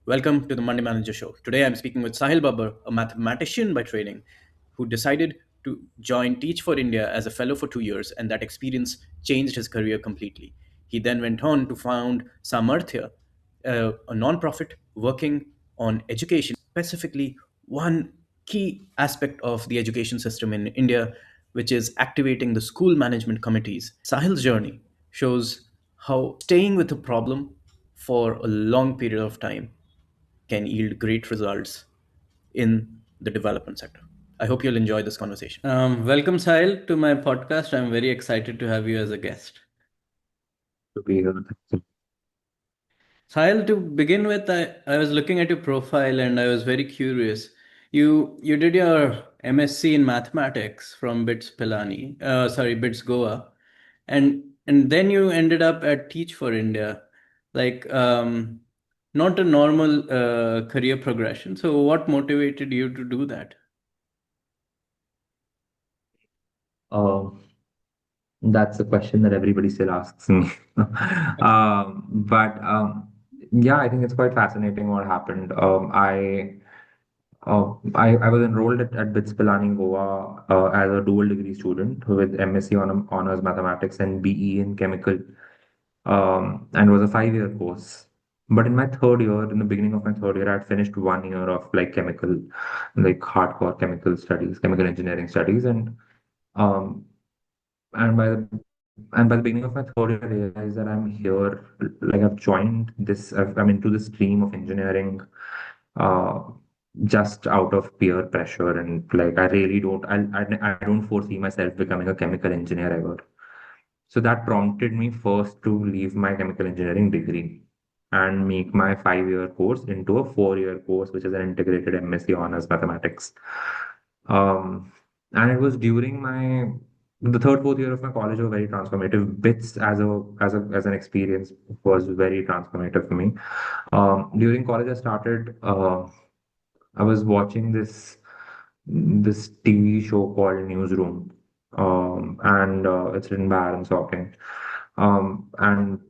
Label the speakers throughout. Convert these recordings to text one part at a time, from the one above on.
Speaker 1: Welcome to the Monday Manager Show. Today I'm speaking with Sahil Babbar, a mathematician by training, who decided to join Teach for India as a fellow for 2 years, and that experience changed his career completely. He then went on to found Samarthya, a non-profit working on education, specifically one key aspect of the education system in India, which is activating the school management committees. Sahil's journey shows how staying with a problem for a long period of time can yield great results in the development sector. I hope you'll enjoy this conversation.
Speaker 2: Welcome, Sahil, to my podcast. I'm very excited to have you as a guest.
Speaker 3: To be here.
Speaker 2: Sahil, to begin with, I was looking at your profile and I was very curious. You did your MSc in mathematics from BITS Goa, and then you ended up at Teach for India, like not a normal career progression. So, what motivated you to do that?
Speaker 3: Um, that's a question that everybody still asks me. But yeah, I think it's quite fascinating what happened. I was enrolled at BITS Pilani, Goa, as a dual degree student with MSc on honors mathematics and BE in chemical, and it was a 5 year course. But in my third year, in the beginning of my third year, I had finished 1 year of like chemical, like hardcore chemical studies, chemical engineering studies, um, and by the beginning of my third year, I realized that I'm here, like I've joined this, I'm into this stream of engineering, uh, just out of peer pressure, and like I really don't, I don't foresee myself becoming a chemical engineer ever. So that prompted me first to leave my chemical engineering degree and make my 5 year course into a 4 year course, which is an integrated MSc honors mathematics. Um, and it was during my the third, fourth year of my college were very transformative. Bits as an experience was very transformative for me. During college, I was watching this TV show called Newsroom, and it's written by Aaron Sorkin. And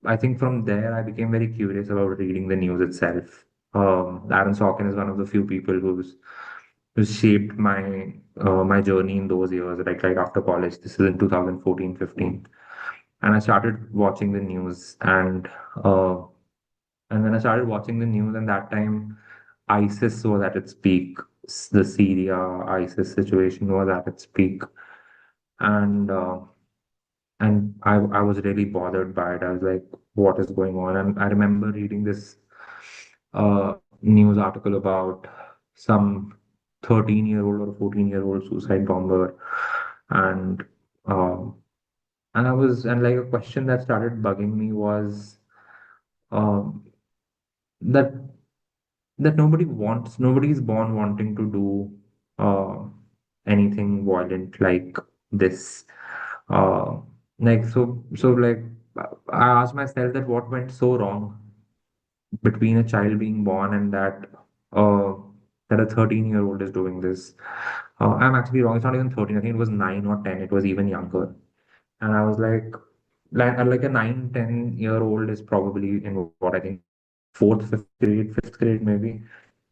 Speaker 3: I think from there I became very curious about reading the news itself. Aaron Sorkin is one of the few people who's shaped my journey in those years, like right after college. This is in 2014, 15, and I started watching the news, and when I started watching the news, and that time ISIS was at its peak. The Syria ISIS situation was at its peak, and I was really bothered by it. I was like, what is going on? And I remember reading this news article about some 13-year-old or 14-year-old suicide bomber, and um, and like a question that started bugging me was um, that nobody's born wanting to do uh, anything violent like this. Uh, like I asked myself that what went so wrong between a child being born and uh, that a 13-year-old is doing this. I'm actually wrong. It's not even 13. I think it was 9 or 10. It was even younger. And I was like a 9, 10-year-old is probably in what I think fourth, fifth grade maybe.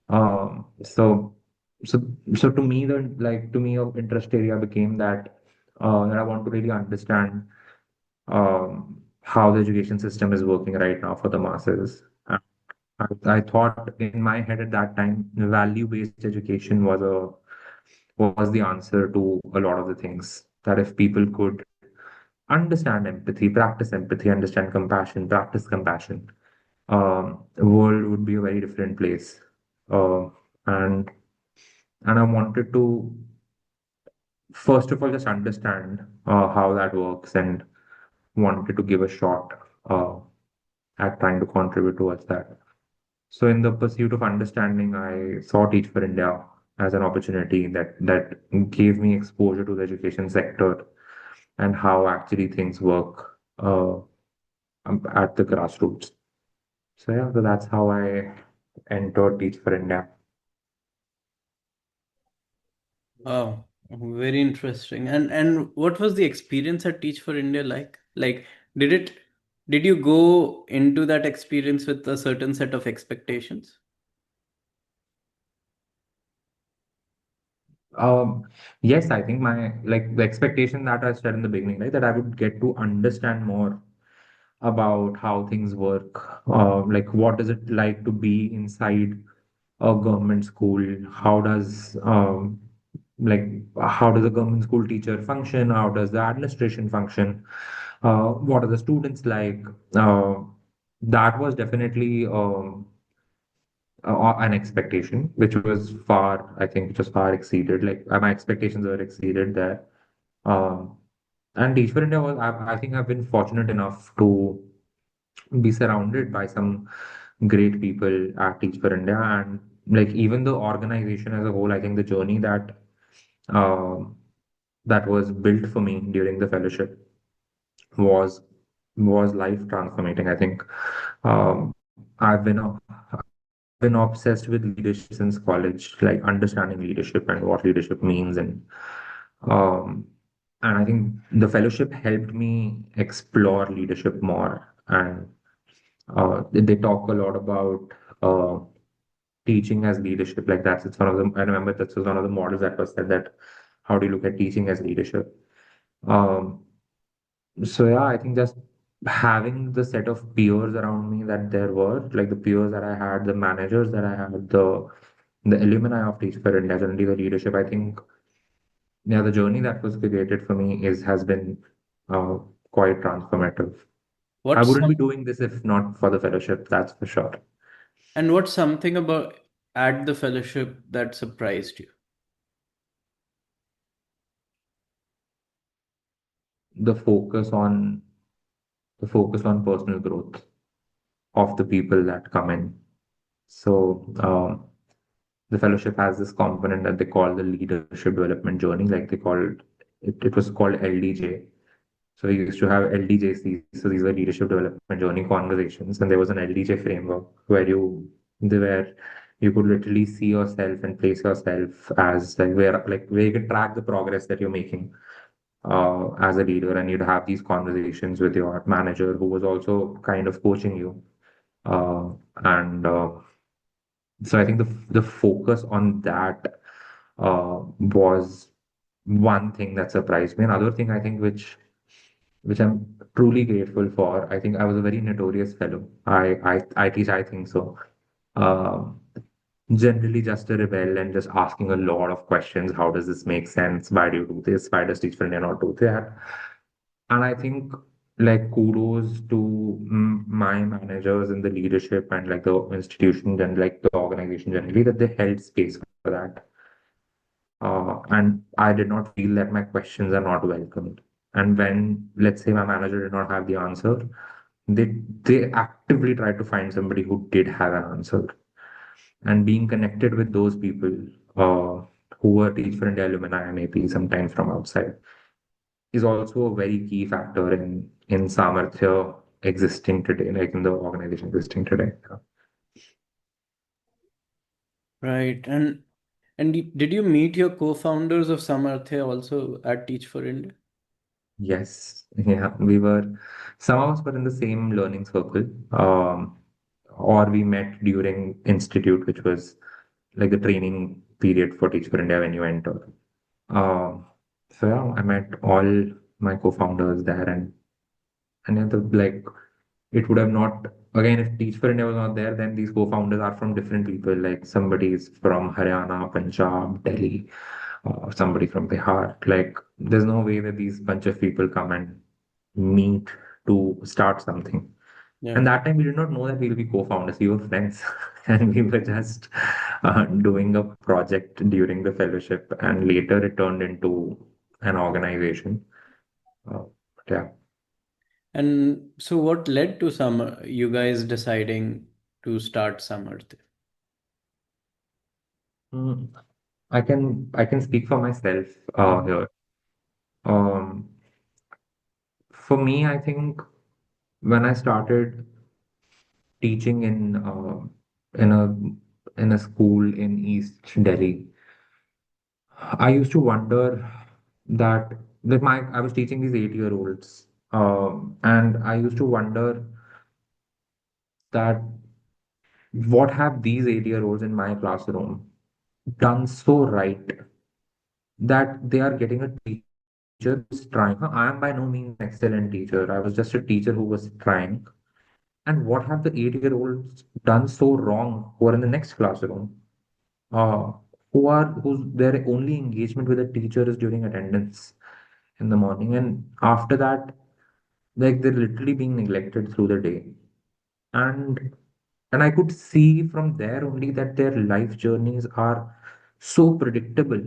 Speaker 3: Um, so, so, so to me, to me, of interest area became that I want to really understand how the education system is working right now for the masses. I thought in my head at that time, value-based education was the answer to a lot of the things. That if people could understand empathy, understand compassion, practice compassion, the world would be a very different place. Uh, and and I wanted to first of all just understand how that works and wanted to give a shot uh, at trying to contribute towards that. So in the pursuit of understanding, I saw Teach for India as an opportunity that gave me exposure to the education sector and how actually things work at the grassroots. So yeah, so that's how I entered Teach for India.
Speaker 2: Oh, very interesting. And what was the experience at Teach for India like? Like, did it Did you go into that experience with a certain set of expectations?
Speaker 3: Um, yes, I think my like the expectation that I said in the beginning, right, that I would get to understand more about how things work. Like what is it like to be inside a government school? Like how does a government school teacher function? How does the administration function? What are the students like? Uh, that was definitely an expectation, which was far, I think, which was far exceeded. Like my expectations were exceeded there. Um, and Teach for India was, I think, I've been fortunate enough to be surrounded by some great people at Teach for India, and like even the organization as a whole. I think the journey um that was built for me during the fellowship was was life transforming. I think I've been obsessed with leadership since college, like understanding leadership and what leadership means, um, and I think the fellowship helped me explore leadership more. And they talk a lot about uh, teaching as leadership. Like that's it's one of the I remember that was one of the models that was said that how do you look at teaching as leadership? Um, So yeah, I think just having the set of peers around me that there were, like the peers that I had, the managers that I had, the alumni of Teach for India, generally the leadership, I think yeah, the journey that was created for me is has been uh, quite transformative. I
Speaker 2: What's
Speaker 3: wouldn't be
Speaker 2: some
Speaker 3: doing this if not for the fellowship, that's for sure.
Speaker 2: and what's something about at the fellowship that surprised you?
Speaker 3: The focus on the focus on personal growth of the people that come in. So the fellowship has this component that they call the leadership development journey, like they called it was called LDJ. So we used to have LDJCs, so these were leadership development journey conversations, and there was an LDJ framework where you could literally see yourself and place yourself as like where you can track the progress that you're making as a leader, and you'd have these conversations with your manager who was also kind of coaching you. And So I think the focus on that was one thing that surprised me. Another thing I think which I'm truly grateful for. I think I was a very notorious fellow. I teach. I think so. Um, Generally just a rebel and just asking a lot of questions. How does this make sense? Why do you do this? Why does Teach for India not do that? And I think like kudos to my managers and the leadership and like the institution and like the organization generally that they held space for that. And I did not feel that my questions are not welcomed. And when, let's say, my manager did not have the answer, they actively tried to find somebody who did have an answer. And being connected with those people who were Teach for India alumni, maybe sometimes from outside, is also a very key factor in Samarthya existing today, like in the organization existing today. Yeah.
Speaker 2: Right. And did you meet your co-founders of Samarthya also at Teach for India?
Speaker 3: Yes, yeah, some of us were in the same learning circle, or we met during institute, which was like the training period for Teach for India when you enter. Um, so yeah, I met all my co-founders there, and yeah, like it would have not again if Teach for India was not there, then these co-founders are from different people. Like somebody is from Haryana, Punjab, Delhi, somebody from Bihar. Like there's no way that these bunch of people come and meet to start something.
Speaker 2: Yeah.
Speaker 3: And that time we did not know that we'll be co-founders. We were friends, and we were just doing a project during the fellowship, and later it turned into an organization. But yeah.
Speaker 2: And so what led to you guys deciding to start Samarthya?
Speaker 3: Mm, I can speak for myself here. Um, for me, I think when I started teaching in a school in East Delhi, I used to wonder that I was teaching these 8-year-olds, And I used to wonder that what have these 8-year-olds in my classroom done so right that they are getting a teacher who is trying. Huh, I am by no means an excellent teacher. I was just a teacher who was trying. And what have the 8-year-olds done so wrong who are in the next classroom? Uh, whose their only engagement with the teacher is during attendance in the morning, and after that, like they're literally being neglected through the day. And I could see from there only that their life journeys are so predictable.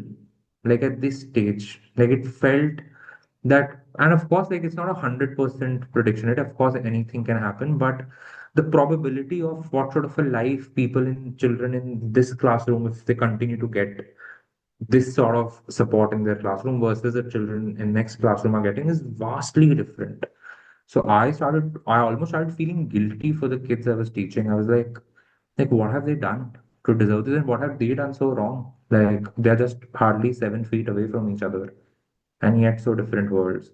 Speaker 3: Like at this stage, like it felt that, and of course, like it's not 100% prediction. It of course anything can happen, but the probability of what sort of a life people in children in this classroom, if they continue to get this sort of support in their classroom versus the children in next classroom are getting, is vastly different. So I almost started feeling guilty for the kids I was teaching. I was like, what have they done to deserve this? And what have they done so wrong? Like, they're just hardly 7 feet away from each other, and yet so different worlds.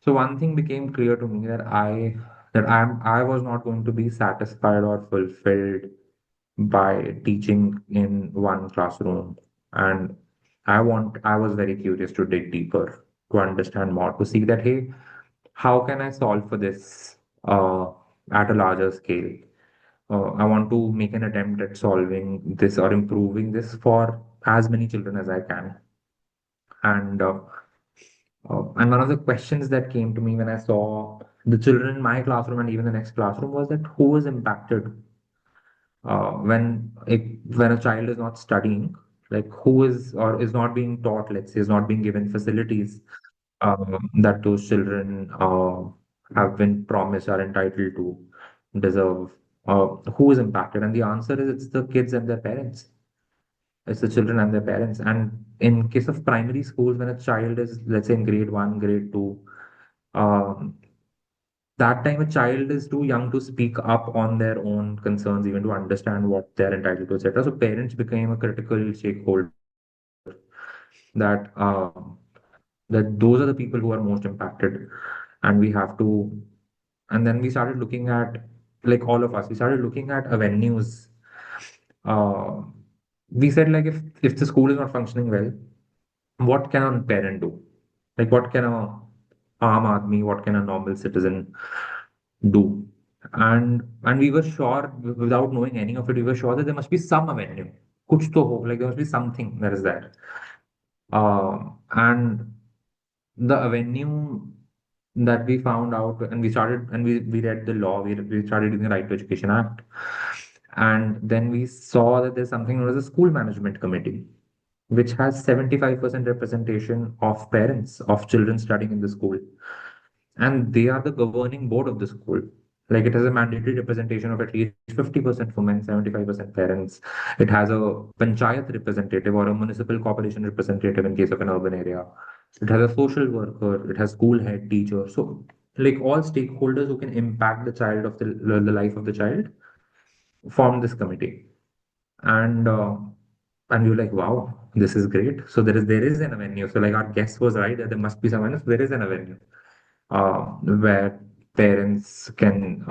Speaker 3: So one thing became clear to me I was not going to be satisfied or fulfilled by teaching in one classroom. And I was very curious to dig deeper, to understand more, to see that, hey, how can I solve for this at a larger scale? I want to make an attempt at solving this or improving this for as many children as I can. And one of the questions that came to me when I saw the children in my classroom and even the next classroom was that who is impacted when a child is not studying, like who is or is not being taught, let's say, is not being given facilities that those children have been promised, are entitled to, deserve. Who is impacted? And the answer is it's the kids and their parents. It's the children and their parents. And in case of primary schools, when a child is, let's say, in grade one, grade two, um, that time a child is too young to speak up on their own concerns, even to understand what they're entitled to, etc. So parents became a critical stakeholder that that those are the people who are most impacted, and we have to. And then we started looking at, like all of us, we started looking at avenues. Uh, we said like if the school is not functioning well, what can a parent do? Like what can a aam aadmi, what can a normal citizen do? And we were sure, without knowing any of it, we were sure that there must be some avenue. Kuch to ho, like there must be something that is there. And the avenue that we found out, and we started, and we read the law, we started reading the Right to Education Act. And then we saw that there's something known as a school management committee, which has 75% representation of parents of children studying in the school. And they are the governing board of the school. Like it has a mandatory representation of at least 50% women, 75% parents. It has a panchayat representative or a municipal corporation representative in case of an urban area. It has a social worker, it has school head, teacher. So like all stakeholders who can impact the child of the life of the child form this committee. And uh, and we were like, wow, this is great. So there is an avenue. So like our guess was right that there must be some avenue. So there is an avenue where parents can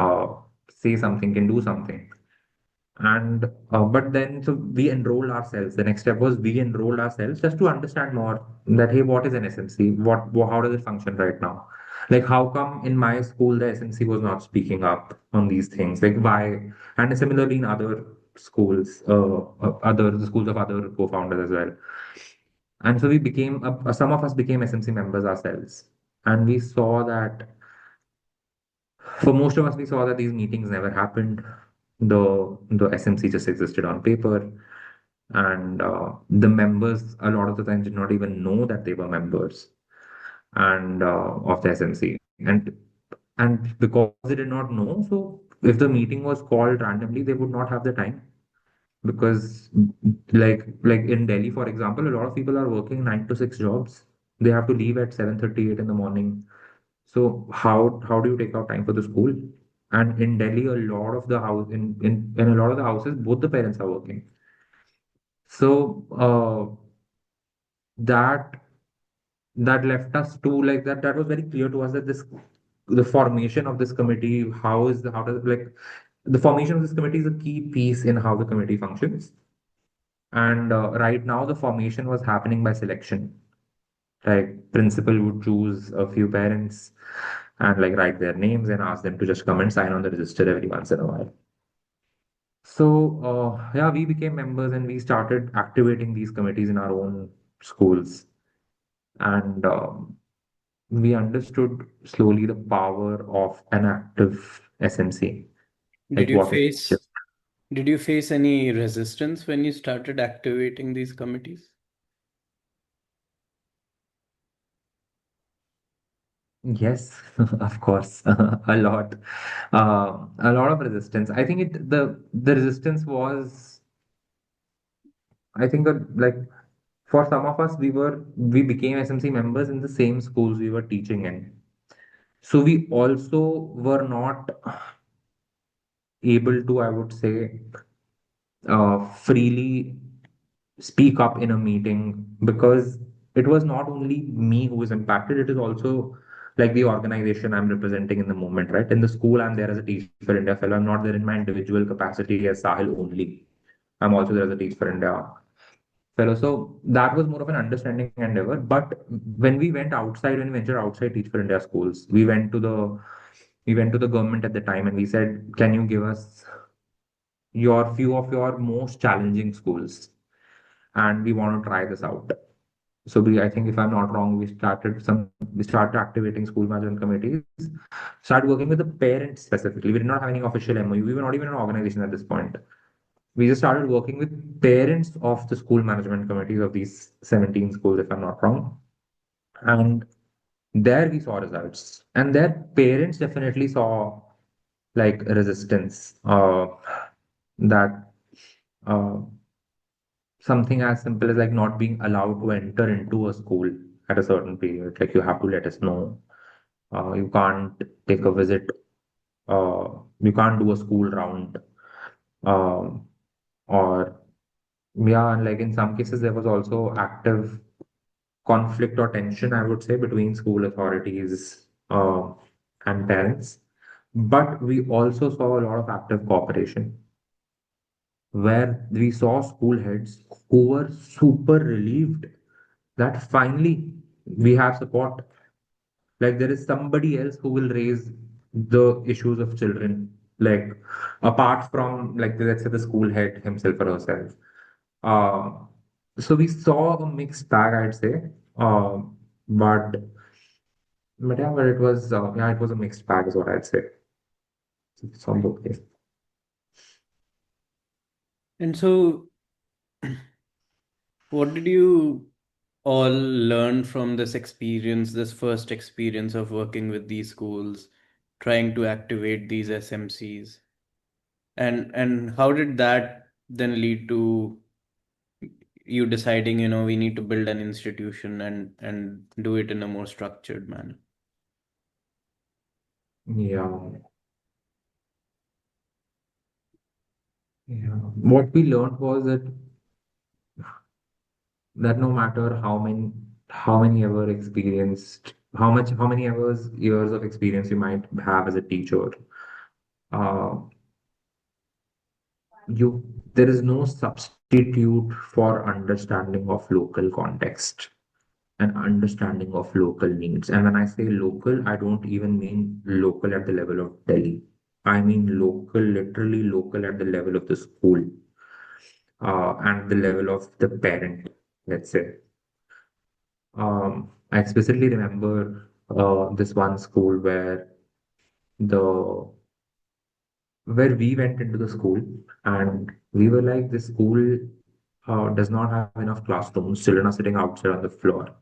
Speaker 3: say something, can do something. And but then so we enrolled ourselves. The next step was we enrolled ourselves just to understand more that, hey, what is an SMC? How does it function right now? Like how come in my school the SMC was not speaking up on these things? Like why? And similarly in other schools, other the schools of other co-founders as well. And so we became some of us became SMC members ourselves, and we saw that for most of us, we saw that these meetings never happened. The SMC just existed on paper, and the members a lot of the time did not even know that they were members and of the SMC, and because they did not know, so if the meeting was called randomly, they would not have the time because like in Delhi, for example, a lot of people are working 9 to 6 jobs. They have to leave at 7:38 in the morning. So how do you take out time for the school? And in Delhi, a lot of the house in a lot of the houses, both the parents are working. So that that left us to like that. That was very clear to us that this. the formation of this committee, how does like the formation of this committee is a key piece in how the committee functions. And right now, the formation was happening by selection. Like principal would choose a few parents and like write their names and ask them to just come and sign on the register every once in a while. So yeah, we became members and we started activating these committees in our own schools. And we understood slowly the power of an active SMC,
Speaker 2: Did
Speaker 3: like
Speaker 2: you
Speaker 3: what it
Speaker 2: face
Speaker 3: just.
Speaker 2: did you face any resistance when you started activating these committees?
Speaker 3: Yes, of course, a lot of resistance. I think the resistance was, I think that like for some of us, we became SMC members in the same schools we were teaching in. So we also were not able to, I would say, freely speak up in a meeting because it was not only me who was impacted, it is also like the organization I'm representing in the moment, right? In the school, I'm there as a Teach for India fellow. I'm not there in my individual capacity as Sahil only. I'm also there as a Teach for India fellow. So that was more of an understanding endeavor. But when we ventured outside Teach for India schools, we went to the government at the time and we said, can you give us your few of your most challenging schools? And we want to try this out. So I think if I'm not wrong, we started activating school management committees, started working with the parents specifically. We did not have any official MOU. We were not even an organization at this point. We just started working with parents of the school management committees of these 17 schools, if I'm not wrong. And there we saw results. And their parents definitely saw like resistance, that uh, something as simple as like not being allowed to enter into a school at a certain period. Like you have to let us know. You can't take a visit. You can't do a school round. Um, or yeah, and like in some cases there was also active conflict or tension, I would say, between school authorities and parents. But we also saw a lot of active cooperation where we saw school heads who were super relieved that finally we have support. Like there is somebody else who will raise the issues of children, like apart from like let's say the school head himself or herself. Uh, so we saw a mixed bag, I'd say. But but it was yeah, it was a mixed bag, is what I'd say. It's on both cases.
Speaker 2: And so, what did you all learn from this experience, this first experience of working with these schools, trying to activate these SMCs? And how did that then lead to you deciding, we need to build an institution and do it in a more structured manner?
Speaker 3: Yeah, yeah. What we learned was that no matter how many ever experienced how many hours years of experience you might have as a teacher, uh, you there is no substitute for understanding of local context and understanding of local needs. And when I say local, I don't even mean local at the level of Delhi. I mean local, literally local at the level of the school, and the level of the parent, let's say. I explicitly remember this one school the where we went into the school and we were like, this school does not have enough classrooms. Children are sitting outside on the floor.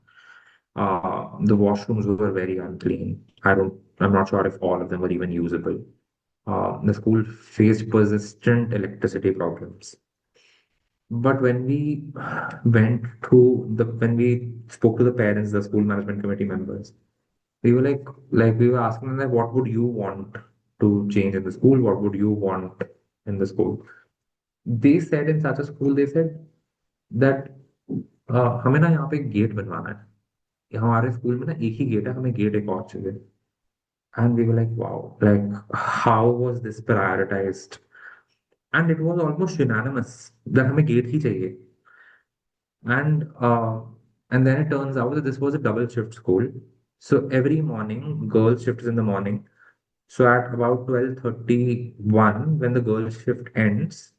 Speaker 3: The washrooms were very unclean. I'm not sure if all of them were even usable. The school faced persistent electricity problems. But when we spoke to the parents, the school management committee members, we were we were asking them, like, what would you want to change in the school? What would you want in the school? They said in such a school, they said that हमें ना यहाँ पे gate बनवाना है. हमारे school में ना एक ही गेट है, हमें गेट एक और चाहिए. And we were like, wow, like how was this prioritized? And it was almost unanimous that हमें gate ही चाहिए. And and then it turns out that this was a double shift school. So every morning, girls shifts in the morning. So at about 12:31, when the girls shift ends,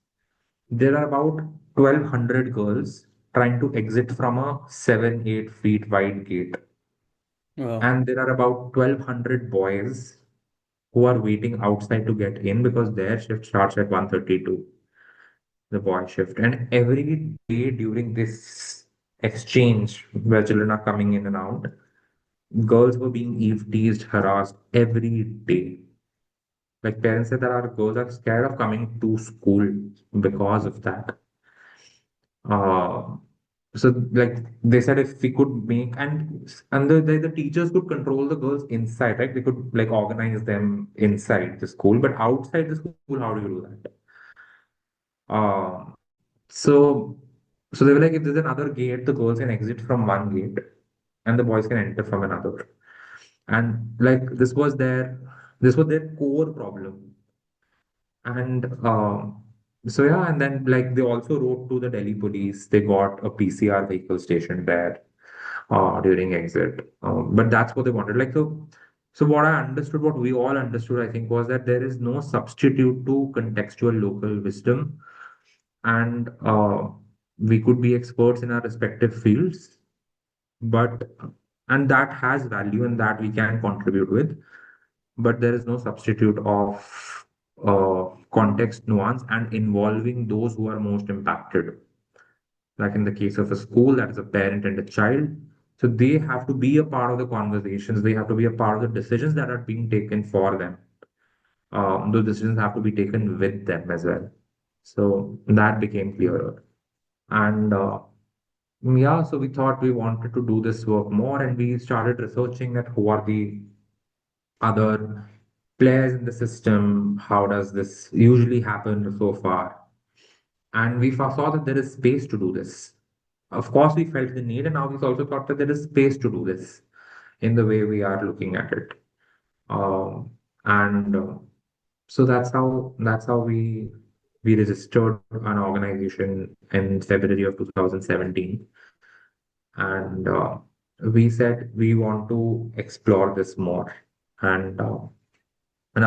Speaker 3: there are about 1,200 girls trying to exit from a 7, 8 feet wide gate.
Speaker 2: Wow.
Speaker 3: And there are about 1,200 boys who are waiting outside to get in because their shift starts at 1:32, the boy shift. And every day during this exchange where children are coming in and out, girls were being eve teased, harassed every day. Like parents said that our girls are scared of coming to school because of that. Uh, so like they said if we could make and the teachers could control the girls inside, right? They could like organize them inside the school, but outside the school, how do you do that? So so they were like if there's another gate, the girls can exit from one gate and the boys can enter from another. And like this was their core problem. And so yeah, and then like they also wrote to the Delhi police. They got a PCR vehicle stationed there during exit. But that's what they wanted. Like so, so what I understood, what we all understood, I think, was that there is no substitute to contextual local wisdom, and we could be experts in our respective fields, but and that has value and that we can contribute with, but there is no substitute of context, nuance, and involving those who are most impacted. Like in the case of a school, that is a parent and a child. So they have to be a part of the conversations. They have to be a part of the decisions that are being taken for them. Those decisions have to be taken with them as well. So that became clearer. And yeah, so we thought we wanted to do this work more, and we started researching that who are the other players in the system. How does this usually happen so far? And we saw that there is space to do this. Of course, we felt the need, and now we also thought that there is space to do this in the way we are looking at it. And so that's how we registered an organization in February of 2017, and we said we want to explore this more. And our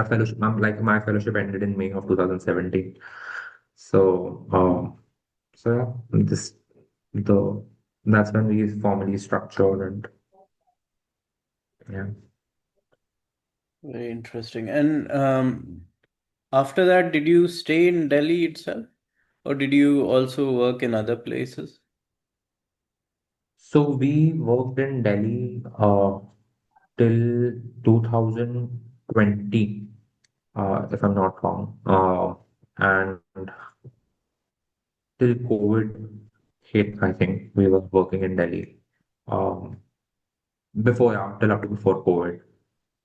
Speaker 3: fellowship, like my fellowship ended in May of 2017. So, so yeah, the that's when we formally structured and yeah.
Speaker 2: Very interesting. And after that, did you stay in Delhi itself, or did you also work in other places?
Speaker 3: So we worked in Delhi till 2020, if I'm not wrong. And till COVID hit, I think we were working in Delhi. Um, before, yeah, till up to before COVID.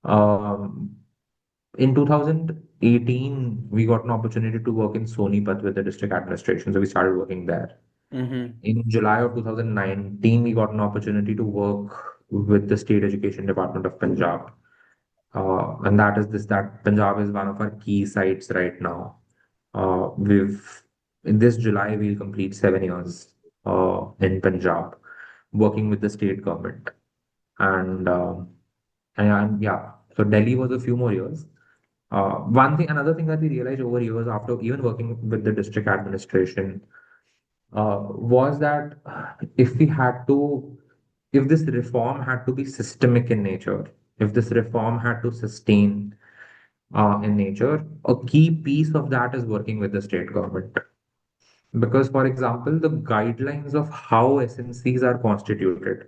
Speaker 3: Um, in 2018, we got an opportunity to work in Sonipat with the district administration, so we started working there.
Speaker 2: Mm-hmm.
Speaker 3: In July of 2019, we got an opportunity to work with the State Education Department of Punjab. And that is this that Punjab is one of our key sites right now. We've in this July we'll complete 7 years in Punjab, working with the state government. And yeah, so Delhi was a few more years. Another thing that we realized over years after even working with the district administration was that if we had to, if this reform had to be systemic in nature, if this reform had to sustain in nature, a key piece of that is working with the state government. Because, for example, the guidelines of how SMCs are constituted,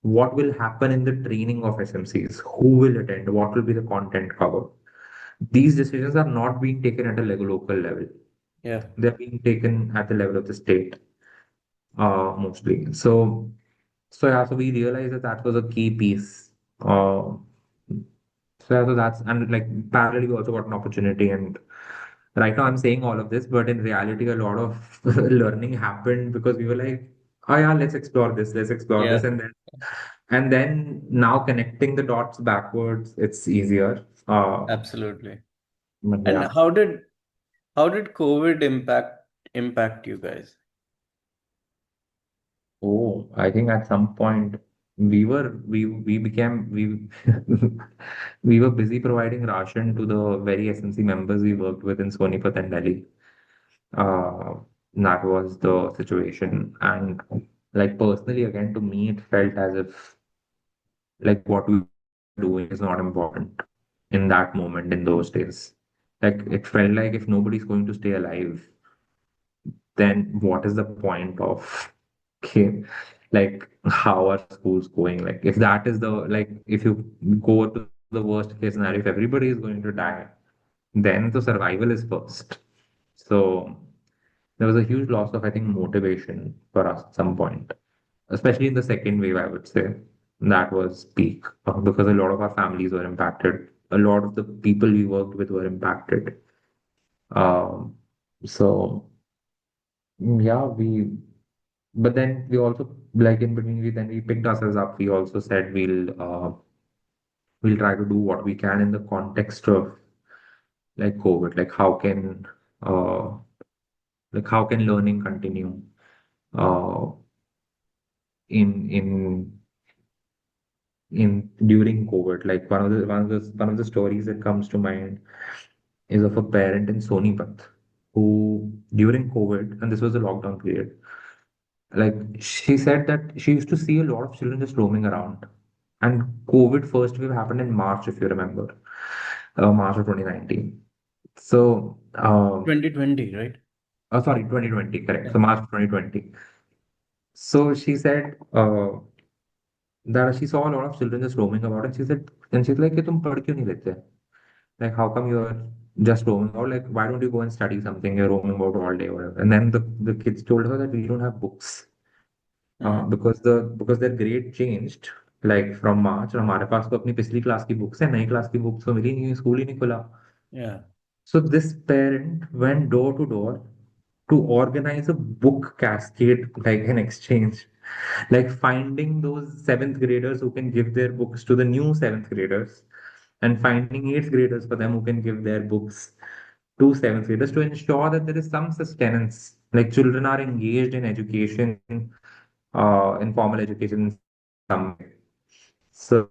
Speaker 3: what will happen in the training of SMCs, who will attend, what will be the content cover. These decisions are not being taken at a local level.
Speaker 2: Yeah.
Speaker 3: They're being taken at the level of the state, mostly. So yeah, so we realized that that was a key piece. So yeah, so that's and like parallelly we also got an opportunity. And right now I'm saying all of this, but in reality, a lot of learning happened because we were like, oh yeah, let's explore this,
Speaker 2: Yeah.
Speaker 3: and then And then now connecting the dots backwards, it's easier.
Speaker 2: Absolutely.
Speaker 3: But
Speaker 2: And
Speaker 3: yeah.
Speaker 2: how did COVID impact you guys?
Speaker 3: Oh, I think at some point we became we were busy providing ration to the very SNC members we worked with in Sonipat and Delhi. Uh, that was the situation. And like personally, again, to me, it felt as if like what we were doing is not important in that moment in those days. Like it felt like if nobody's going to stay alive, then what is the point of okay, like how are schools going? Like if that is the like if you go to the worst case scenario, if everybody is going to die, then the survival is first. So there was a huge loss of, I think, motivation for us at some point, especially in the second wave, I would say. That was peak because a lot of our families were impacted. A lot of the people we worked with were impacted. Um, so yeah, but then we also like in between we picked ourselves up. We also said we'll try to do what we can in the context of like COVID. Uh like how can learning continue uh in during COVID. Like one of the stories that comes to mind is of a parent in Sonipat who during COVID, and this was a lockdown period, like she said that she used to see a lot of children just roaming around. And COVID first wave happened in March, if you remember, March of 2019. So,
Speaker 2: 2020, right?
Speaker 3: sorry, 2020, correct.
Speaker 2: Yeah.
Speaker 3: So March of 2020. So she said that she saw a lot of children just roaming about, and she said, and she's like, "Ye tum pad kyun nahi lete? Like, how come you're just roaming out? Like, why don't you go and study something? You're roaming about all day, whatever." And then the kids told her that we don't have books.
Speaker 2: Mm.
Speaker 3: Because their grade changed like from March और हमारे पास तो अपनी पिछली class की books है नई class की books तो मिली नहीं स्कूल ही नहीं खुला.
Speaker 2: Yeah.
Speaker 3: So this parent went door to door to organize a book cascade, like an exchange, like finding those seventh graders who can give their books to the new seventh graders, and finding eighth graders for them who can give their books to seventh graders to ensure that there is some sustenance. Like children are engaged in education, in formal education in some way. So,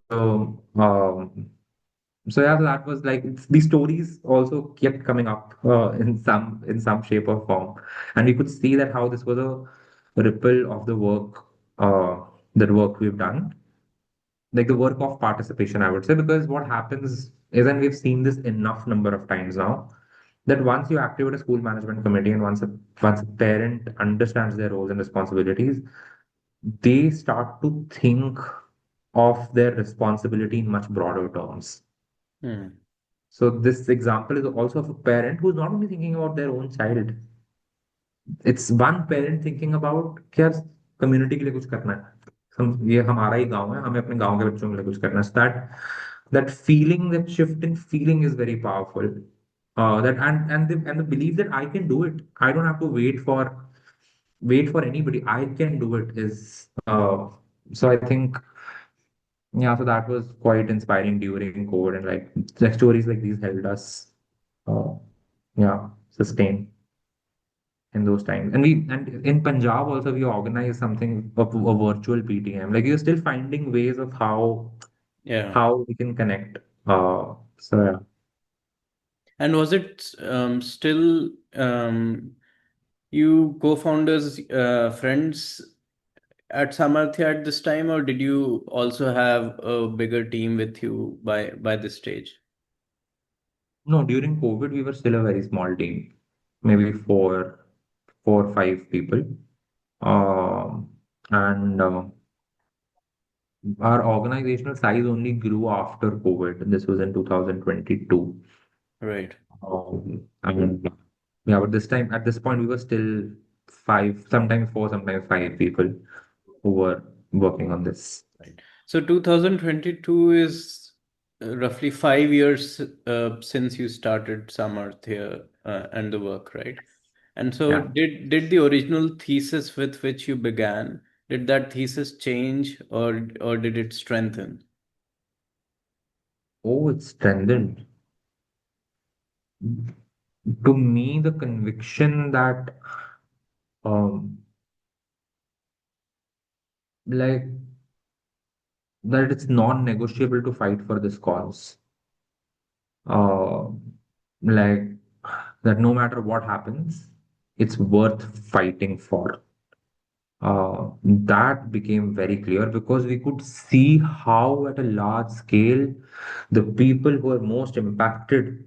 Speaker 3: so yeah, so that was like these stories also kept coming up in some shape or form, and we could see that how this was a ripple of uh, the work we've done, like the work of participation, I would say, because what happens is, and we've seen this enough number of times now, that once you activate a school management committee and once a parent understands their roles and responsibilities, they start to think of their responsibility in much broader terms.
Speaker 2: Mm.
Speaker 3: So this example is also of a parent who's not only thinking about their own child, it's one parent thinking about कि यार community के लिए कुछ करना है. ये हमारा ही गांव है, हमें अपने गांव के बच्चों के लिए कुछ करना है. So that feeling, that shift in feeling is very powerful. That and the belief that I can do it. I don't have to wait for anybody. I can do it is so I think yeah, so that was quite inspiring during COVID, and like stories like these helped us uh, yeah, sustain in those times. And in Punjab also we organized something of a virtual PTM. Like you're still finding ways of
Speaker 2: Yeah.
Speaker 3: how we can connect. So yeah.
Speaker 2: And was it still you co-founders friends at Samarthya at this time, or did you also have a bigger team with you by this stage?
Speaker 3: No, during COVID we were still a very small team, maybe four, 5 people. And our organizational size only grew after COVID. This was in 2022.
Speaker 2: Right.
Speaker 3: And yeah, but at this point, we were still five, sometimes four, sometimes 5 people who were working on this.
Speaker 2: Right. So 2022 is roughly 5 years since you started Samarthya and the work, right? And so
Speaker 3: Yeah.
Speaker 2: did the original thesis with which you began, Did that thesis change, or did it strengthen?
Speaker 3: Oh, it's strengthened. To me, the conviction that um, like that it's non-negotiable to fight for this cause. Uh, like that no matter what happens, it's worth fighting for. That became very clear because we could see how, at a large scale, the people who are most impacted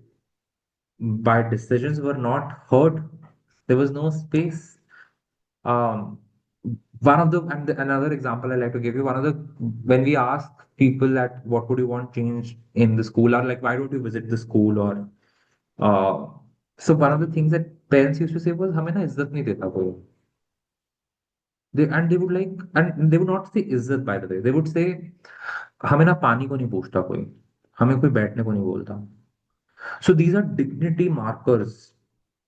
Speaker 3: by decisions were not heard. There was no space. Um, one of the and another example I like to give you, one of the when we ask people that what would you want change in the school, or like why don't you visit the school, or uh, so one of the things that parents used to say was हमें ना इज्जत नहीं देता कोई. They would like, and they would not say इज्जत, by the way. They would say हमें ना पानी को नहीं पूछता कोई, हमें कोई बैठने को नहीं बोलता. So these are dignity markers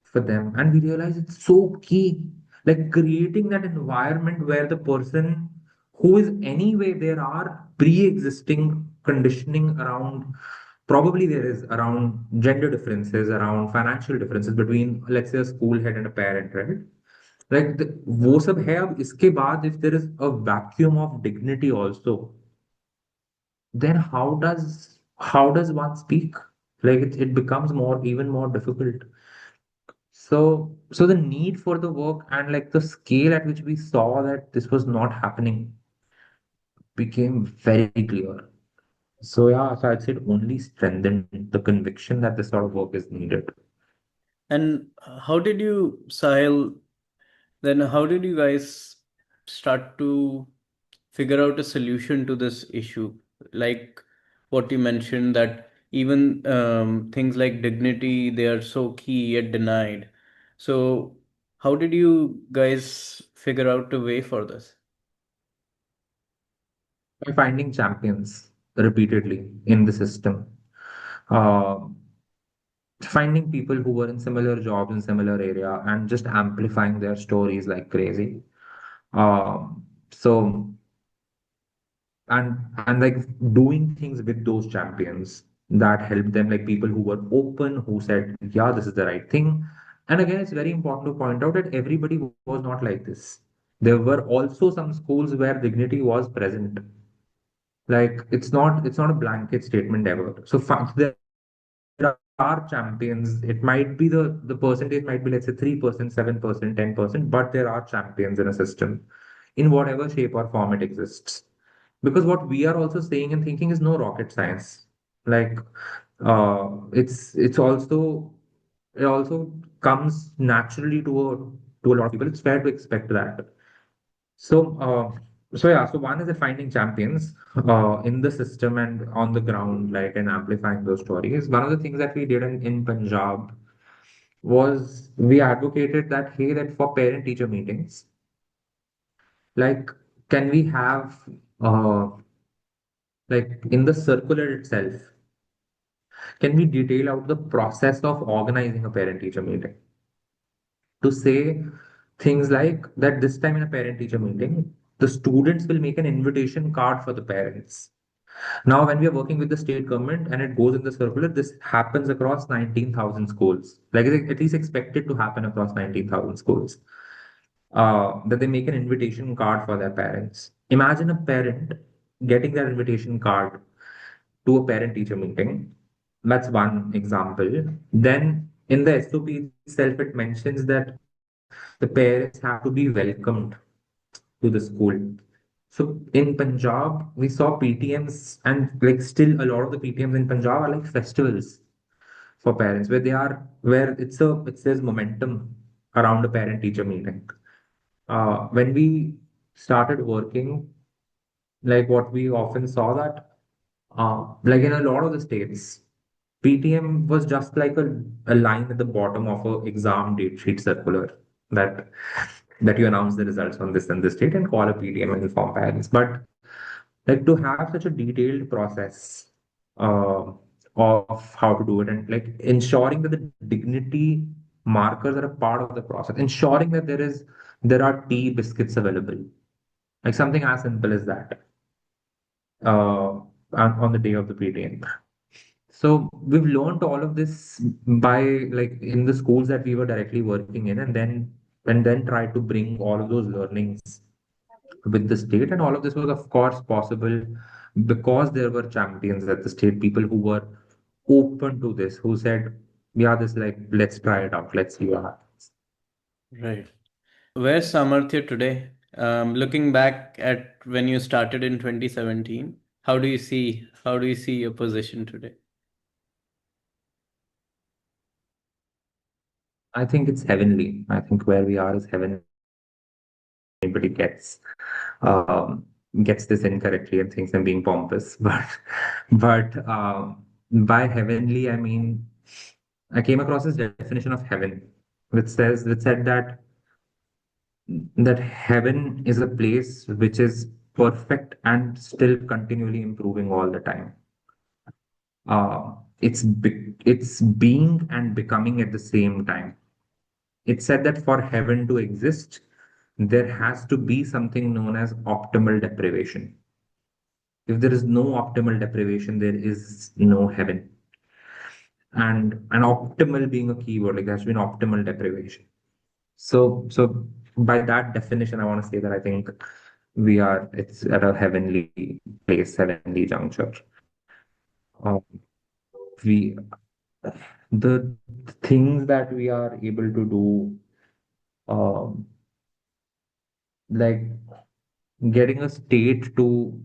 Speaker 3: for them. And we realize it's so key. Like creating that environment where the person who is anyway, there are pre-existing conditioning around, probably there is around gender differences, around financial differences between, let's say, a school head and a parent, right? Like वो सब है. अब इसके बाद if there is a vacuum of dignity also, then how does one speak? Like it becomes more, even more difficult. So the need for the work and like the scale at which we saw that this was not happening became very clear. So yeah, so I'd say it only strengthened the conviction that this sort of work is needed.
Speaker 2: And how did you, Sahil, then how did you guys start to figure out a solution to this issue? Like what you mentioned, that even things like dignity, they are so key yet denied. So how did you guys figure out a way for this?
Speaker 3: By finding champions repeatedly in the system, uh, finding people who were in similar jobs in similar area and just amplifying their stories like crazy. So and like doing things with those champions that helped them, like people who were open, who said, yeah, this is the right thing. And again, it's very important to point out that everybody was not like this. There were also some schools where dignity was present. Like it's not a blanket statement ever. So there are champions. It might be the percentage might be, let's say, 3%, 7%, 10%, but there are champions in a system in whatever shape or form it exists. Because what we are also saying and thinking is no rocket science. Like it also comes naturally to a lot of people. It's fair to expect that. So, so one is that finding champions in the system and on the ground, like, and amplifying those stories. One of the things that we did in Punjab was we advocated that, hey, that for parent-teacher meetings, like, can we have, like, in the circular itself, can we detail out the process of organizing a parent-teacher meeting? To say things like that this time in a parent-teacher meeting, the students will make an invitation card for the parents. Now, when we are working with the state government and it goes in the circular, this happens across 19,000 schools. Like it's at least expected to happen across 19,000 schools. That they make an invitation card for their parents. Imagine a parent getting that invitation card to a parent-teacher meeting. That's one example. Then in the SOP itself, it mentions that the parents have to be welcomed to the school. So in Punjab, we saw PTMs, and like still a lot of the PTMs in Punjab are like festivals for parents where there's momentum around a parent teacher meeting. When we started working, like what we often saw that like in a lot of the states, PTM was just like a line at the bottom of a exam date sheet circular that you announce the results on this and this date and call a PTM and inform parents. But like to have such a detailed process uh, of how to do it, and like ensuring that the dignity markers are a part of the process, ensuring that there are tea biscuits available, Like something as simple as that. On the day of the pre-train. So we've learned all of this by like in the schools that we were directly working in, and then tried to bring all of those learnings with the state. And all of this was, of course, possible because there were champions at the state, people who were open to this, who said, "Yeah, this like let's try it out, let's see what happens."
Speaker 2: Right. Where's Samarthya today? Looking back at when you started in 2017, how do you see your position today?
Speaker 3: I think it's heavenly. I think where we are is heaven. Anybody um, gets this incorrectly and thinks I'm being pompous, but by heavenly I mean I came across this definition of heaven, which said that heaven is a place which is perfect and still continually improving all the time. It's being and becoming at the same time. It said that for heaven to exist, there has to be something known as optimal deprivation. If there is no optimal deprivation, there is no heaven. And an optimal being a keyword, like there has to be an optimal deprivation. So by that definition, I want to say that I think it's at a heavenly place, heavenly juncture. Uh, we, the things that we are able to do, um, like getting a state to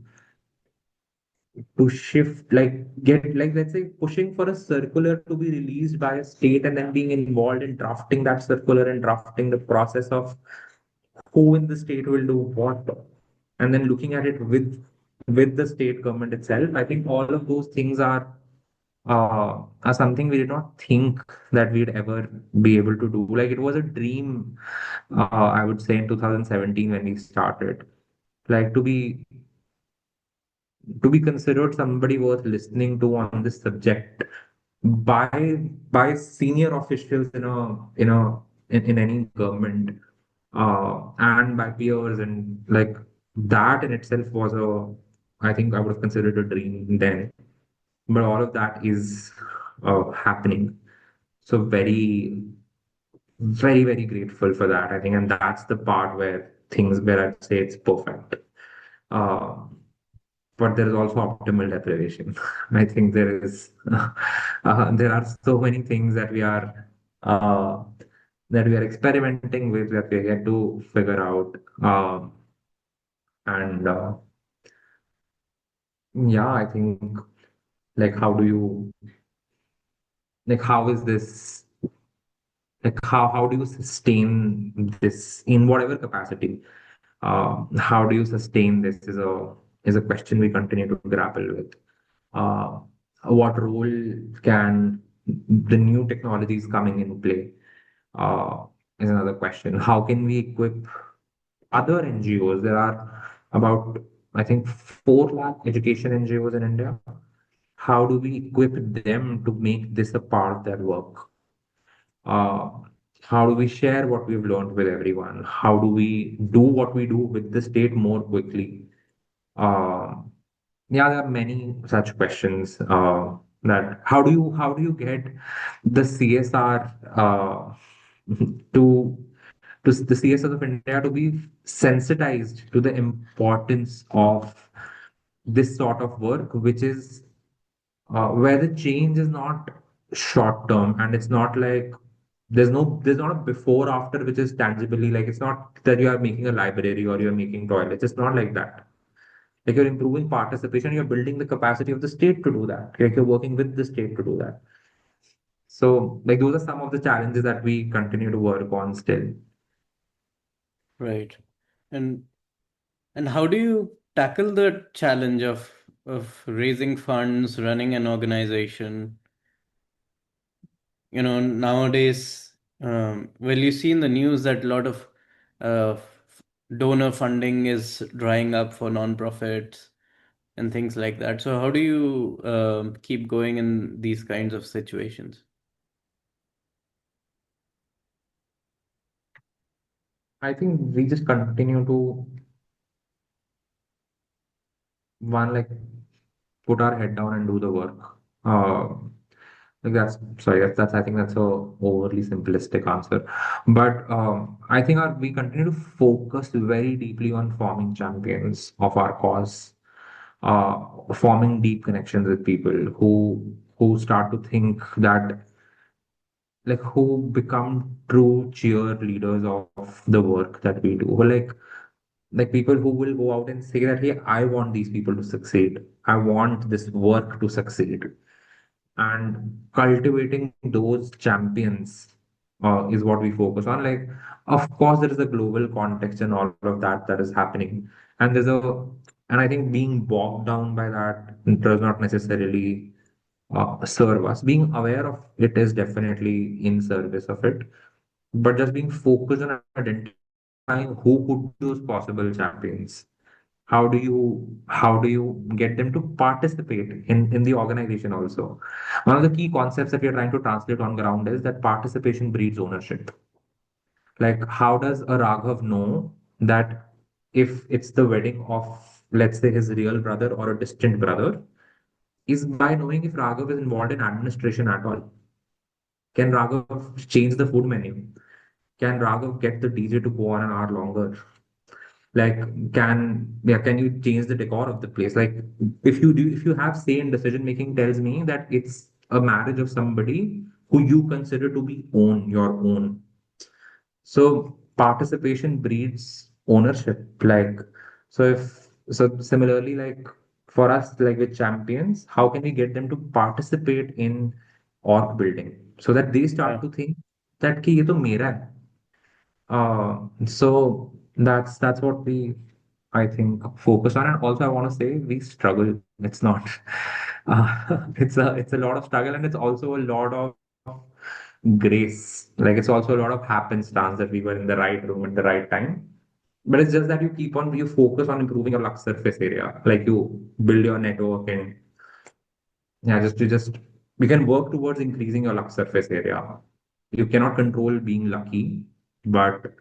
Speaker 3: shift, like get like let's say pushing for a circular to be released by a state and then being involved in drafting that circular and drafting the process of who in the state will do what, and then looking at it with the state government itself. I think all of those things are something we did not think that we'd ever be able to do. Like it was a dream, I would say in 2017 when we started, like to be considered somebody worth listening to on this subject by by senior officials in any government, and by peers, and like that in itself was I think I would have considered a dream then. But all of that is happening. So very grateful for that, I think. And that's the part where I'd say it's perfect. Uh, but there is also optimal deprivation. I think there are so many things uh, that we are experimenting with, that we are yet to figure out. And yeah, I think like how is this, like how do you sustain this in whatever capacity? How do you sustain this is a question we continue to grapple with. Uh, what role can the new technologies coming in play, uh, is another question. How can we equip other NGOs? There are about, I think, 4 lakh education NGOs in India. How do we equip them to make this a part of their work? Uh, how do we share what we've learned with everyone? How do we do what we do with the state more quickly? Uh, yeah, there are many such questions. That how do you get the CSR, to the CSR of India to be sensitized to the importance of this sort of work, which is where the change is not short term, and it's not like there's not a before after which is tangibly, like it's not that you are making a library or you're making toilets. It's not like that. Like you're improving participation, you're building the capacity of the state to do that. Like you're working with the state to do that. So like those are some of the challenges that we continue to work on still.
Speaker 2: Right. And and how do you tackle the challenge of raising funds, running an organization? Nowadays, well, you see in the news that a lot of donor funding is drying up for nonprofits and things like that. So how do you keep going in these kinds of situations?
Speaker 3: I think we just continue to one, like put our head down and do the work. Uh, like that's sorry, that's I think that's a overly simplistic answer. But I think we continue to focus very deeply on forming champions of our cause, forming deep connections with people who start to think that, like, who become true cheerleaders of the work that we do. Like people who will go out and say that, hey, I want these people to succeed. I want this work to succeed. And cultivating those champions is what we focus on. Like, of course, there is a global context and all of that that is happening. And and I think being bogged down by that does not necessarily serve us. Being aware of it is definitely in service of it, but just being focused on identifying who could be those possible champions. How do you get them to participate in the organization also? One of the key concepts that we are trying to translate on ground is that participation breeds ownership. Like, how does a Raghav know that if it's the wedding of, let's say, his real brother or a distant brother, is by knowing if Raghav is involved in administration at all. Can Raghav change the food menu? Can Raghav get the DJ to go on an hour longer? Like, can you change the decor of the place? Like, if you have say in decision making, tells me that it's a marriage of somebody who you consider to be your own. So participation breeds ownership. Like, so similarly, like for us, like with champions, how can we get them to participate in org building so that they
Speaker 2: Yeah.
Speaker 3: start to think that कि ये तो मेरा है. So that's what we, I think, focus on. And also, I want to say we struggle. It's not, it's a lot of struggle, and it's also a lot of grace. Like, it's also a lot of happenstance that we were in the right room at the right time. But it's just that you focus on improving your luck surface area. Like, you build your network, and yeah, just we can work towards increasing your luck surface area. You cannot control being lucky, but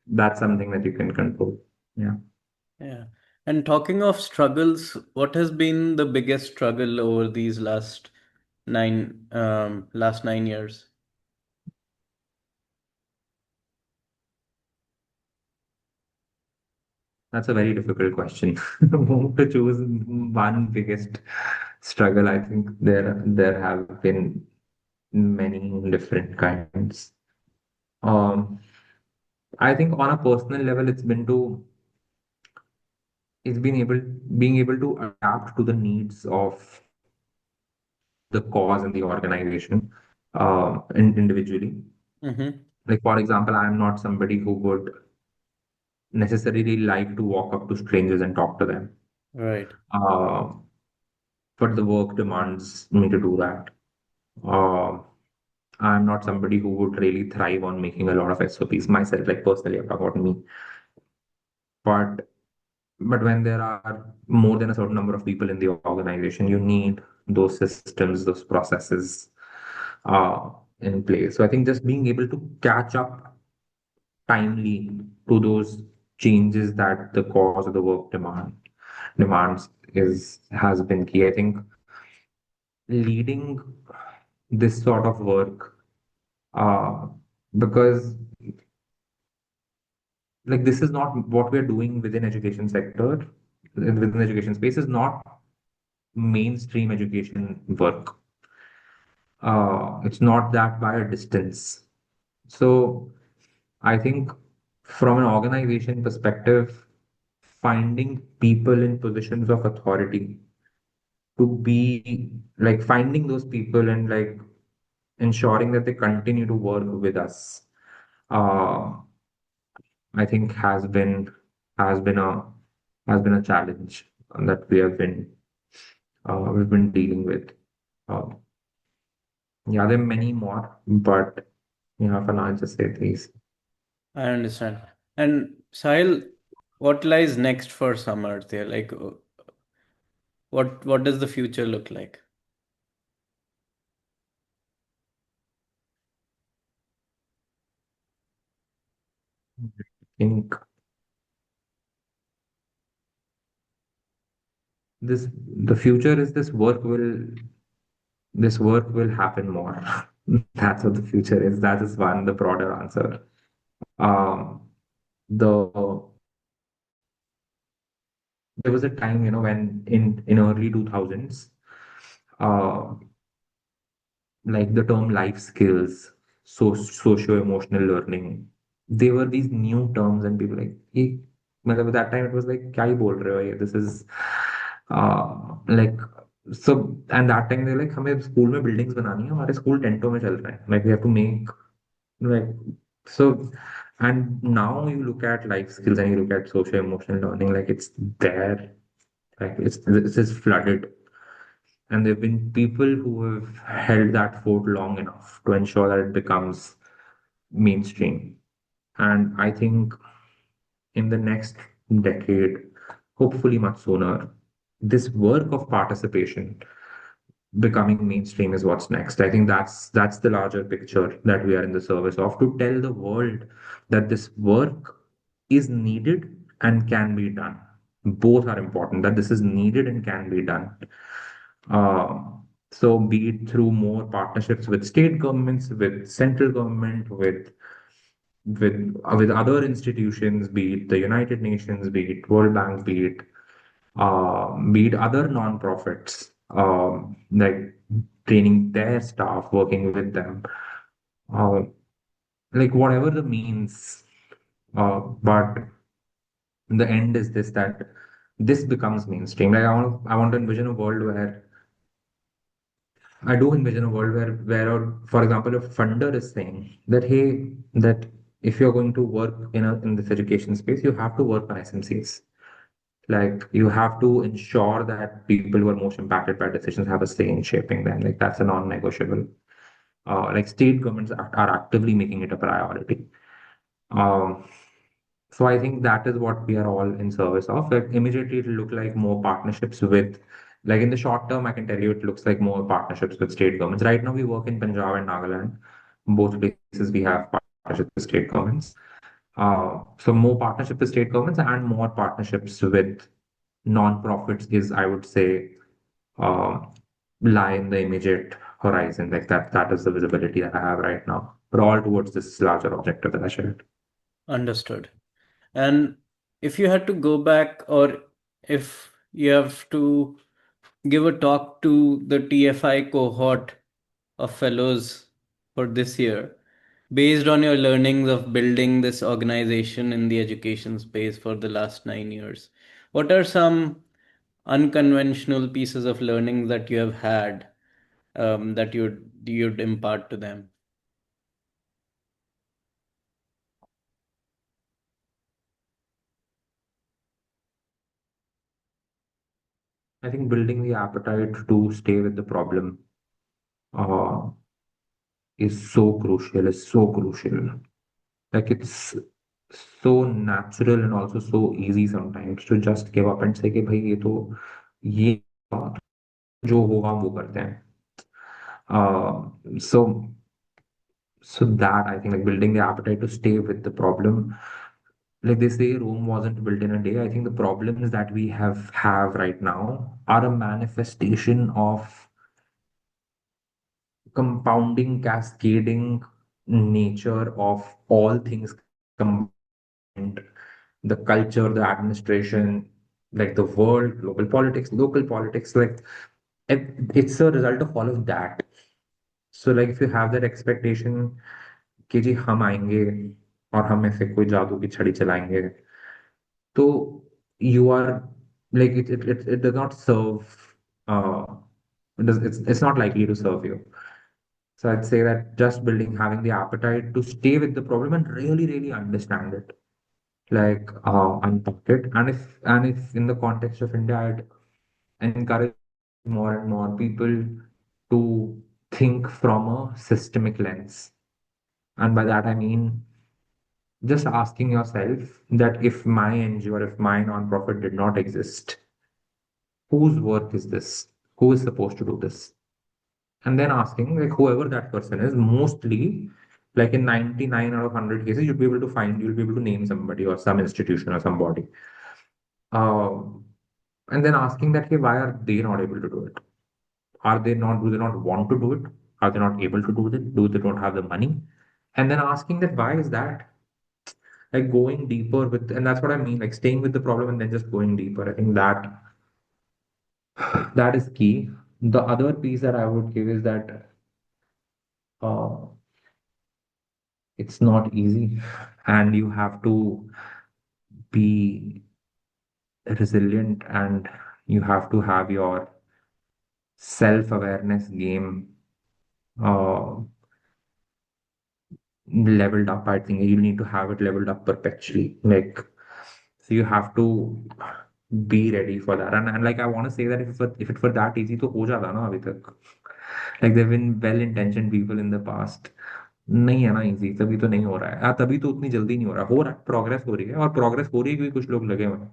Speaker 3: that's something that you can control. Yeah.
Speaker 2: Yeah. And talking of struggles, what has been the biggest struggle over these last 9 years?
Speaker 3: That's a very difficult question. To choose one biggest struggle, I think there have been many different kinds. Um, I think on a personal level, it's been able being able to adapt to the needs of the cause and the organization, individually.
Speaker 2: Mm-hmm.
Speaker 3: Like, for example, I am not somebody who would necessarily like to walk up to strangers and talk to them.
Speaker 2: Right.
Speaker 3: Uh, but the work demands me to do that. Uh, I'm not somebody who would really thrive on making a lot of SOPs myself, like personally, I'm talking about me. But when there are more than a certain number of people in the organization, you need those systems, those processes uh, in place. So I think just being able to catch up timely to those changes that the cause of the work demands is has been key. I think leading this sort of work, uh, because like this is not what we're doing within education sector, within education space is not mainstream education work. It's not that by a distance. So I think from an organization perspective, finding people in positions of authority to be like finding those people and like ensuring that they continue to work with us, uh, I think has been a has been a challenge that we've been dealing with. Uh, yeah, there are many more, but for now, I'll just say these.
Speaker 2: I understand. And Sahil, what lies next for Samarthya? Like, what does the future look like?
Speaker 3: I think this the future is this work will happen more. That's what the future is. That is one, the broader answer. Um, the there was a time, when in early 2000s, uh, like the term life skills, socio-emotional learning, they were these new terms, and people like, "Hey," मतलब that time it was like, क्या ही बोल रहे हो ये? This is like so, and that time they were like, हमें school में buildings बनानी है, हमारे स्कूल टेंटों में चल रहे हैं, like we have to make like so. And now you look at life skills and you look at socio-emotional learning, like it's there, like it's just flooded. And there have been people who have held that fort long enough to ensure that it becomes mainstream. And I think in the next decade, hopefully much sooner, this work of participation becoming mainstream is what's next. I think that's the larger picture that we are in the service of, to tell the world that this work is needed and can be done. Both are important, that this is needed and can be done. So be it through more partnerships with state governments, with central government, with other institutions, be it the United Nations, be it World Bank, be it other non-profits, like training their staff, working with them, uh, like whatever the means. But the end is this, that this becomes mainstream. Like I want to envision a world where I do envision a world for example, a funder is saying that, hey, that if you're going to work in this education space, you have to work on SMCs. Like you have to ensure that people who are most impacted by decisions have a say in shaping them. Like that's a non-negotiable. Like state governments are actively making it a priority. Um, so I think that is what we are all in service of. Like immediately it'll look like more partnerships with, like in the short term, I can tell you it looks like more partnerships with state governments. Right now we work in Punjab and Nagaland. Both places we have partnerships with state governments. So more partnerships with state governments and more partnerships with non-profits is, I would say, uh, lie in the immediate horizon. Like that is the visibility that I have right now. But all towards this larger objective that I shared.
Speaker 2: Understood. And if you had to go back, or if you have to give a talk to the TFI cohort of fellows for this year, based on your learnings of building this organization in the education space for the last 9 years, what are some unconventional pieces of learning that you have had, that you'd impart to them?
Speaker 3: I think building the appetite to stay with the problem uh, is so crucial. Is so crucial. Like it's so natural and also so easy sometimes to just give up and say कि भाई ये जो होगा वो करते हैं. So that I think, like building the appetite to stay with the problem. Like they say, Rome wasn't built in a day. I think the problems that we have right now are a manifestation of compounding, cascading nature of all things combined: the culture, the administration, like the world, global politics, local politics. Like it's a result of all of that. So like if you have that expectation कि जी हम आएंगे और हम में से कोई जादू की छड़ी चलाएंगे, तो you are like it does not serve. uh it's not likely to serve you. So I'd say that just having the appetite to stay with the problem and really understand it, like unpack it. And if in the context of India, I'd encourage more and more people to think from a systemic lens. And by that I mean just asking yourself that if my NGO or if my nonprofit did not exist, whose work is this? Who is supposed to do this? And then asking, like, whoever that person is, mostly, like in 99 out of 100 cases, you'll be able to name somebody or some institution or somebody. Um, and then asking that, hey, why are they not able to do it? Are they not, do they not want to do it? Are they not able to do it? Do they don't have the money? And then asking that, why is that? Like going deeper with, and that's what I mean, like staying with the problem and then just going deeper. I think that is key. The other piece that I would give is that uh, it's not easy, and you have to be resilient, and you have to have your self-awareness game uh, leveled up. I think you need to have it leveled up perpetually. Like, so you have to be ready for that. And like I want to say that if it were that easy, तो हो जाता ना अभी तक. Like there've been well-intentioned people in the past. नहीं है ना easy, तभी तो नहीं हो रहा है, तभी तो उतनी जल्दी नहीं हो रहा है, प्रोग्रेस हो रही है, और प्रोग्रेस हो रही है क्योंकि कुछ लोग लगे हुए हैं.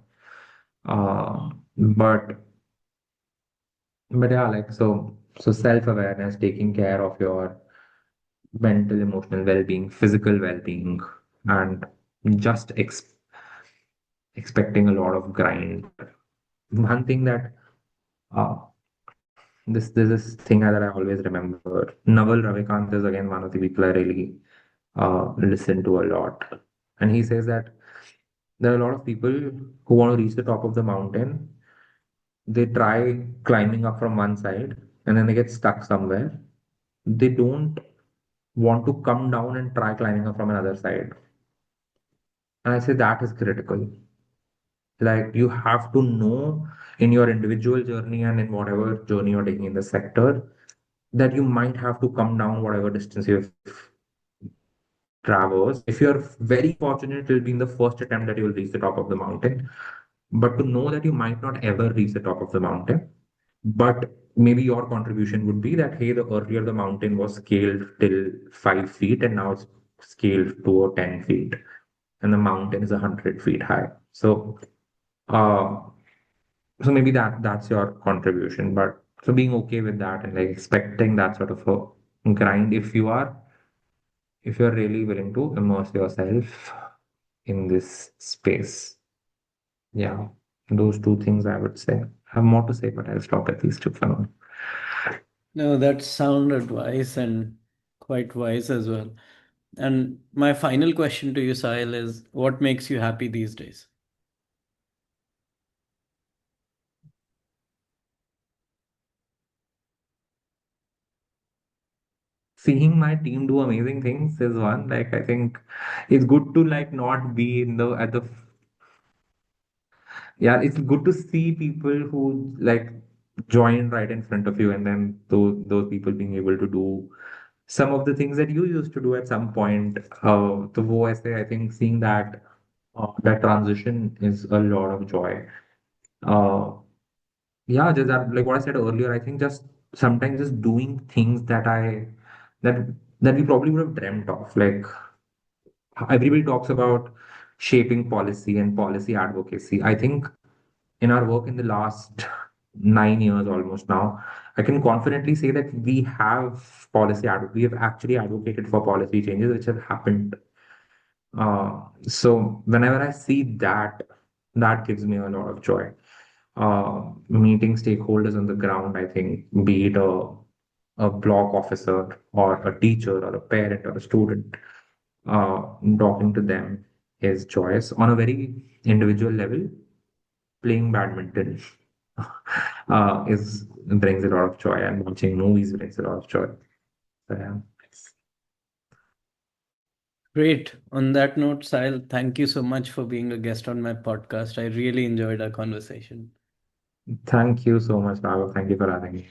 Speaker 3: But yeah, like so self-awareness, taking care of your mental, emotional well-being, physical well-being, and just expecting a lot of grind. One thing that uh, this thing that I always remember. Naval Ravikant is again one of the people I really listen to a lot, and he says that there are a lot of people who want to reach the top of the mountain. They try climbing up from one side, and then they get stuck somewhere. They don't want to come down and try climbing up from another side. And I say that is critical. Like you have to know in your individual journey and in whatever journey you're taking in the sector that you might have to come down whatever distance you've traversed. If you're very fortunate, it'll be in the first attempt that you'll reach the top of the mountain. But to know that you might not ever reach the top of the mountain, but maybe your contribution would be that, hey, the earlier the mountain was scaled till 5 feet and now it's scaled to 10 feet and the mountain is 100 feet high. Uh, so maybe that's your contribution, but so being okay with that and like expecting that sort of a grind if you're really willing to immerse yourself in this space. Yeah, those two things I would say. I have more to say, but I'll stop at these two for now.
Speaker 2: No, that's sound advice and quite wise as well. And my final question to you, Sahil, is what makes you happy these days?
Speaker 3: Seeing my team do amazing things is one. Like I think it's good to like not be in the at the yeah, it's good to see people who like join right in front of you, and then those people being able to do some of the things that you used to do at some point. The wo I think seeing that transition is a lot of joy. Uh, yeah, just that, like what I said earlier, I think just sometimes just doing things that that we probably would have dreamt of. Like everybody talks about shaping policy and policy advocacy. I think in our work in the last 9 years almost now, I can confidently say that we have actually advocated for policy changes which have happened. So whenever I see that, that gives me a lot of joy. Meeting stakeholders on the ground, I think, be it a block officer or a teacher or a parent or a student, uh, talking to them is joyous. On a very individual level, playing badminton is brings a lot of joy, and watching movies brings a lot of joy. So, yeah.
Speaker 2: Great. On that note, Sahil, thank you so much for being a guest on my podcast. I really enjoyed our conversation.
Speaker 3: Thank you so much, Raghav. Thank you for having me.